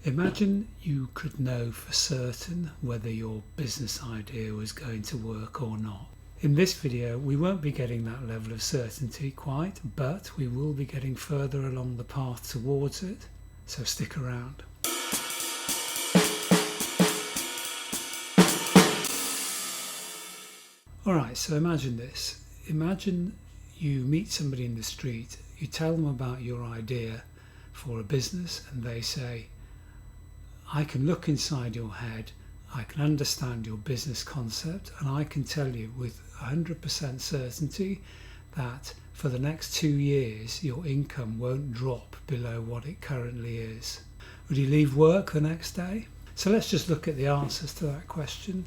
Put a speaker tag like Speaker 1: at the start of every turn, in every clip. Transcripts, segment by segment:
Speaker 1: Imagine you could know for certain whether your business idea was going to work or not. In this video, we won't be getting that level of certainty quite, but we will be getting further along the path towards it, so stick around. Alright, so imagine this. Imagine you meet somebody in the street, you tell them about your idea for a business, and they say, I can look inside your head, I can understand your business concept, and I can tell you with 100% certainty that for the next 2 years your income won't drop below what it currently is. Would you leave work the next day? So let's just look at the answers to that question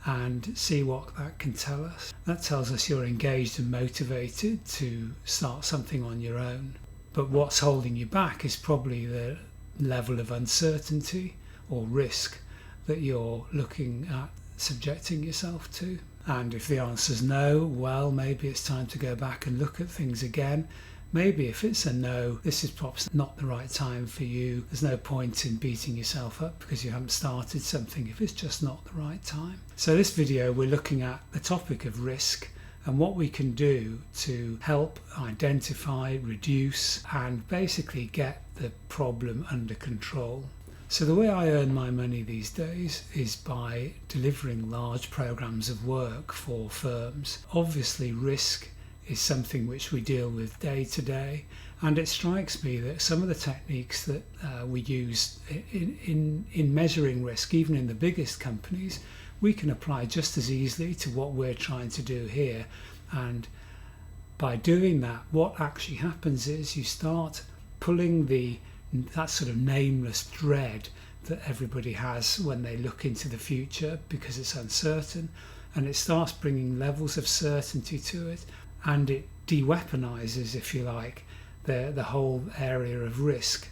Speaker 1: and see what that can tell us. That tells us you're engaged and motivated to start something on your own. But what's holding you back is probably the level of uncertainty or risk that you're looking at subjecting yourself to. And if the answer is no, well, maybe it's time to go back and look at things again. Maybe if it's a no, this is perhaps not the right time for you. There's no point in beating yourself up because you haven't started something if it's just not the right time. So this video, we're looking at the topic of risk and what we can do to help identify, reduce, and basically get the problem under control. So the way I earn my money these days is by delivering large programs of work for firms. Obviously, risk is something which we deal with day to day, and it strikes me that some of the techniques that we use in measuring risk, even in the biggest companies, we can apply just as easily to what we're trying to do here. And by doing that, what actually happens is you start pulling that sort of nameless dread that everybody has when they look into the future because it's uncertain, and it starts bringing levels of certainty to it, and it de-weaponizes, if you like, the whole area of risk,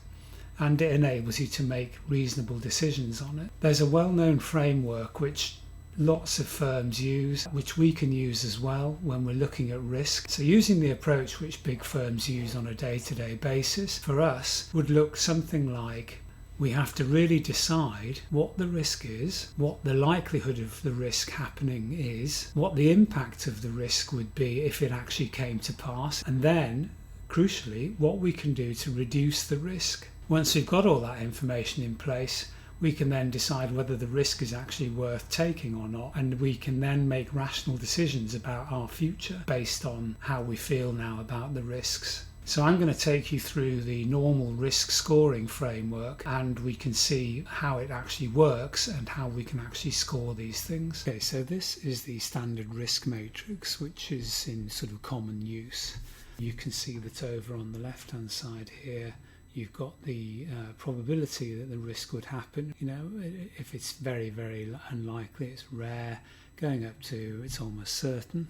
Speaker 1: and it enables you to make reasonable decisions on it. There's a well-known framework which lots of firms use, which we can use as well when we're looking at risk. So using the approach which big firms use on a day-to-day basis, for us would look something like we have to really decide what the risk is, what the likelihood of the risk happening is, what the impact of the risk would be if it actually came to pass, and then, crucially, what we can do to reduce the risk. Once we've got all that information in place, we can then decide whether the risk is actually worth taking or not, and we can then make rational decisions about our future based on how we feel now about the risks. So I'm going to take you through the normal risk scoring framework, and we can see how it actually works and how we can actually score these things. Okay, so this is the standard risk matrix, which is in sort of common use. You can see that over on the left hand side here you've got the probability that the risk would happen. You know, if it's very, very unlikely, it's rare, going up to it's almost certain.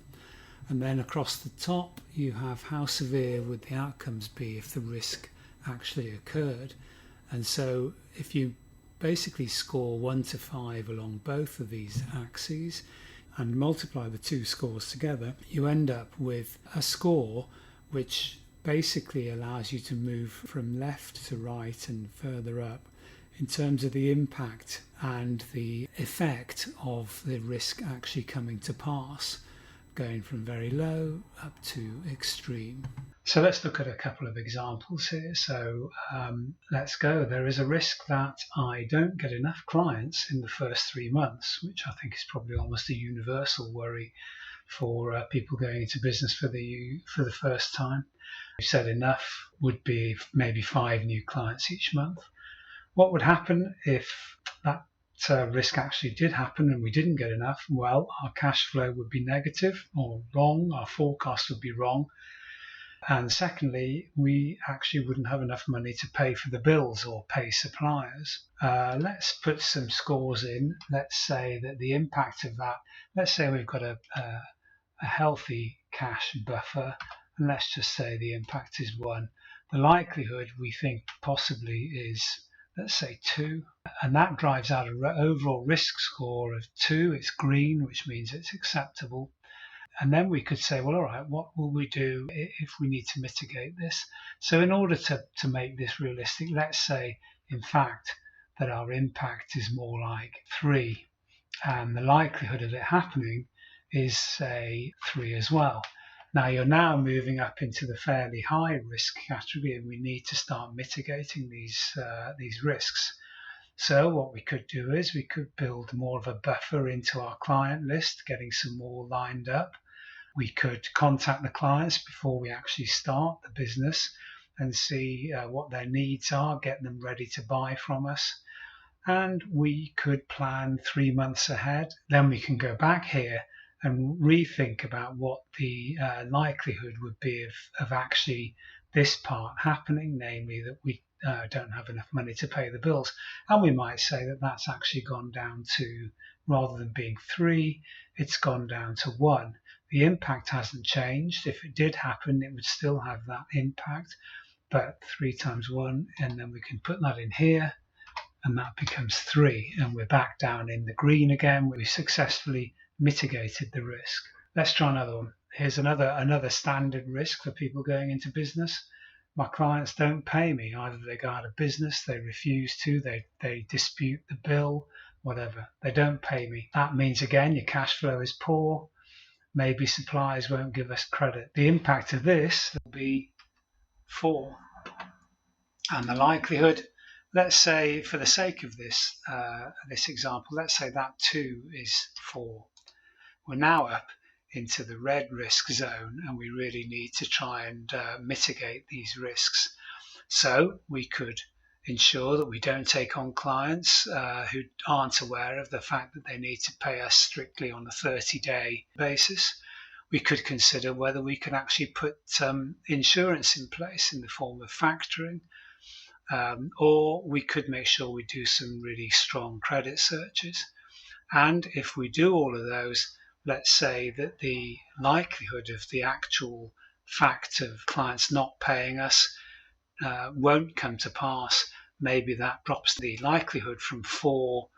Speaker 1: And then across the top you have how severe would the outcomes be if the risk actually occurred. And so if you basically score 1 to 5 along both of these axes and multiply the two scores together, you end up with a score which basically allows you to move from left to right and further up in terms of the impact and the effect of the risk actually coming to pass, going from very low up to extreme. So let's look at a couple of examples here. So let's go. There is a risk that I don't get enough clients in the first 3 months, which I think is probably almost a universal worry for people going into business for the first time. We said enough would be maybe 5 new clients each month. What would happen if that risk actually did happen and we didn't get enough? Well, our cash flow would be negative or wrong, our forecast would be wrong. And secondly, we actually wouldn't have enough money to pay for the bills or pay suppliers. Let's put some scores in. Let's say that the impact of that, let's say we've got a healthy cash buffer, and let's just say the impact is 1. The likelihood we think possibly is, let's say 2, and that drives out an overall risk score of 2. It's green, which means it's acceptable. And then we could say, well, all right, what will we do if we need to mitigate this? So in order to make this realistic, let's say, in fact, that our impact is more like 3, and the likelihood of it happening is, say, 3 as well. Now you're now moving up into the fairly high risk category, and we need to start mitigating these risks. So what we could do is we could build more of a buffer into our client list, getting some more lined up. We could contact the clients before we actually start the business and see what their needs are, get them ready to buy from us. And we could plan 3 months ahead. Then we can go back here and rethink about what the likelihood would be of actually this part happening, namely that we don't have enough money to pay the bills. And we might say that that's actually gone down to, rather than being 3, it's gone down to 1. The impact hasn't changed. If it did happen, it would still have that impact, but 3 times 1, and then we can put that in here, and that becomes 3, and we're back down in the green again. We successfully mitigated the risk. Let's try another one. Here's another standard risk for people going into business. My clients don't pay me. Either they go out of business, they refuse to, they dispute the bill, whatever. They don't pay me. That means, again, your cash flow is poor. Maybe suppliers won't give us credit. The impact of this will be 4. And the likelihood, let's say, for the sake of this example, let's say that 2 is 4. We're now up into the red risk zone, and we really need to try and mitigate these risks. So we could ensure that we don't take on clients who aren't aware of the fact that they need to pay us strictly on a 30-day basis. We could consider whether we could actually put insurance in place in the form of factoring, or we could make sure we do some really strong credit searches. And if we do all of those, let's say that the likelihood of the actual fact of clients not paying us won't come to pass. Maybe that drops the likelihood from 4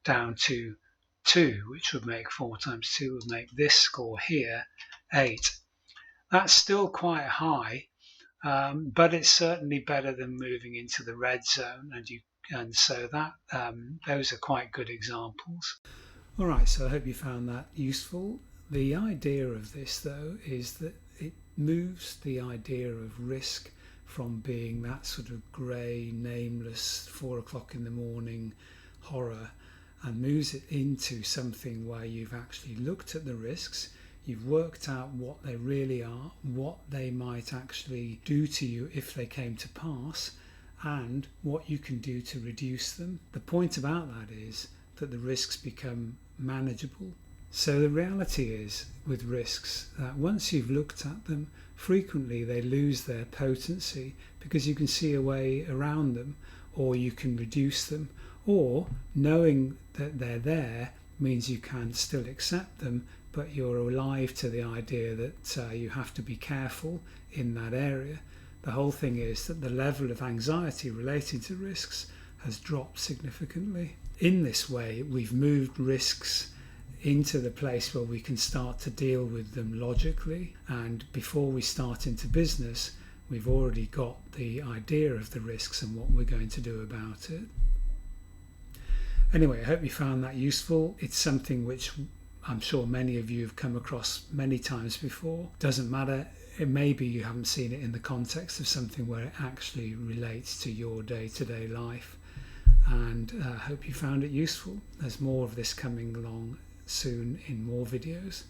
Speaker 1: down to 2, which would make 4 times 2 would make this score here 8. That's still quite high, but it's certainly better than moving into the red zone, and so that those are quite good examples. All right, so I hope you found that useful. The idea of this, though, is that it moves the idea of risk from being that sort of grey, nameless, 4 o'clock in the morning horror, and moves it into something where you've actually looked at the risks, you've worked out what they really are, what they might actually do to you if they came to pass, and what you can do to reduce them. The point about that is that the risks become manageable. So the reality is with risks that once you've looked at them, frequently they lose their potency because you can see a way around them, or you can reduce them, or knowing that they're there means you can still accept them, but you're alive to the idea that you have to be careful in that area. The whole thing is that the level of anxiety relating to risks has dropped significantly. In this way, we've moved risks into the place where we can start to deal with them logically, and before we start into business, we've already got the idea of the risks and what we're going to do about it. Anyway, I hope you found that useful. It's something which I'm sure many of you have come across many times before. Doesn't matter, maybe you haven't seen it in the context of something where it actually relates to your day-to-day life, and I hope you found it useful. There's more of this coming along soon in more videos.